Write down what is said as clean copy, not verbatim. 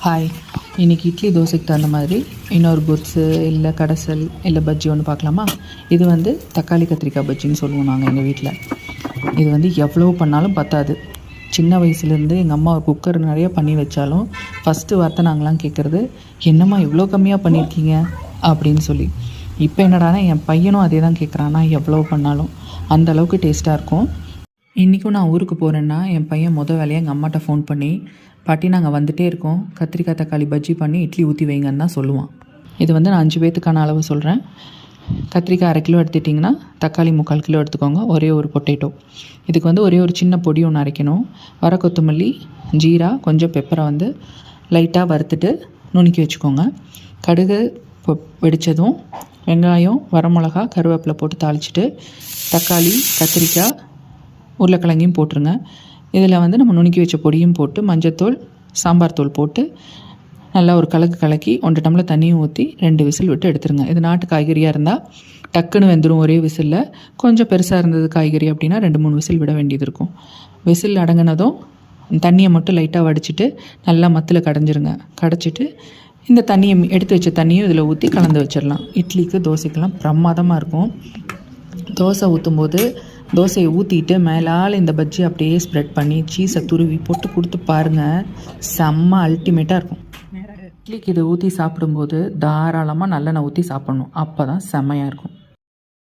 Hi, இன்றைக்கி இட்லி தோசைக்கு தகுந்த மாதிரி இன்னொரு புட்ஸு இல்லை கடைசல் இல்லை பஜ்ஜி ஒன்று பார்க்கலாமா? இது தக்காளி கத்திரிக்காய் பஜ்ஜின்னு சொல்லுவோம் நாங்கள் எங்கள் வீட்டில். இது எவ்வளோ பண்ணாலும் பத்தாது. சின்ன வயசுலேருந்து எங்கள் அம்மா ஒரு குக்கர் நிறைய பண்ணி வச்சாலும் ஃபஸ்ட்டு வார்த்தை நாங்களாம் கேட்குறது, என்னம்மா இவ்வளோ கம்மியாக பண்ணியிருக்கீங்க அப்படின்னு சொல்லி. இப்போ என்னடானா என் பையனும் அதே தான் கேட்குறான்னா, எவ்வளோ பண்ணாலும் அந்தளவுக்கு டேஸ்ட்டாக இருக்கும். இன்றைக்கும் நான் ஊருக்கு போகிறேன்னா என் பையன் வேலையாக எங்கள் அம்மாட்ட ஃபோன் பண்ணி, பாட்டி நாங்கள் வந்துகிட்டே இருக்கோம், கத்திரிக்காய் தக்காளி பஜ்ஜி பண்ணி இட்லி ஊற்றி வைங்கன்னு தான் சொல்லுவான். இது நான் 5 பேத்துக்கான அளவு சொல்கிறேன். கத்திரிக்காய் 1/2 கிலோ எடுத்துட்டிங்கன்னா தக்காளி 3/4 கிலோ எடுத்துக்கோங்க. ஒரே ஒரு பொட்டேட்டோ. இதுக்கு ஒரே ஒரு சின்ன பொடி ஒன்று அரைக்கணும். வர கொத்தமல்லி, ஜீரா, கொஞ்சம் பெப்பரை லைட்டாக வறுத்துட்டு நுணுக்கி வச்சுக்கோங்க. கடுகு வெடித்ததும் வெங்காயம், வரமிளகா, கருவேப்பிலை போட்டு தாளிச்சிட்டு தக்காளி, கத்திரிக்காய், உருளைக்கிழங்கையும் போட்டுருங்க. இதில் நம்ம நுணுக்கி வச்ச பொடியும் போட்டு மஞ்சத்தூள், சாம்பார் தூள் போட்டு நல்லா ஒரு கலக்கி 1 டம்ளர் தண்ணியும் ஊற்றி 2 விசில் விட்டு எடுத்துருங்க. இது நாட்டு காய்கறியாக இருந்தால் டக்குன்னு வெந்துடும் ஒரே விசிலில். கொஞ்சம் பெருசாக இருந்தது காய்கறி அப்படின்னா 2-3 விசில் விட வேண்டியது இருக்கும். விசில் அடங்கினதும் தண்ணியை மட்டும் லைட்டாக வடிச்சிட்டு நல்லா மத்தில் கடைஞ்சிருங்க. கடைச்சிட்டு இந்த தண்ணியை எடுத்து வச்ச தண்ணியும் இதில் ஊற்றி கலந்து வச்சிடலாம். இட்லிக்கு தோசைக்கெல்லாம் பிரமாதமாக இருக்கும். தோசை ஊற்றும்போது தோசையை ஊற்றிட்டு மேலால் இந்த பஜ்ஜி அப்படியே ஸ்ப்ரெட் பண்ணி சீஸை துருவி போட்டு கொடுத்து பாருங்கள், செம்ம அல்டிமேட்டாக இருக்கும். இட்லிக்கு இதை ஊற்றி சாப்பிடும்போது தாராளமாக நல்லெண்ணெய் ஊற்றி சாப்பிட்ணும். அப்போ தான் செம்மையாக இருக்கும்.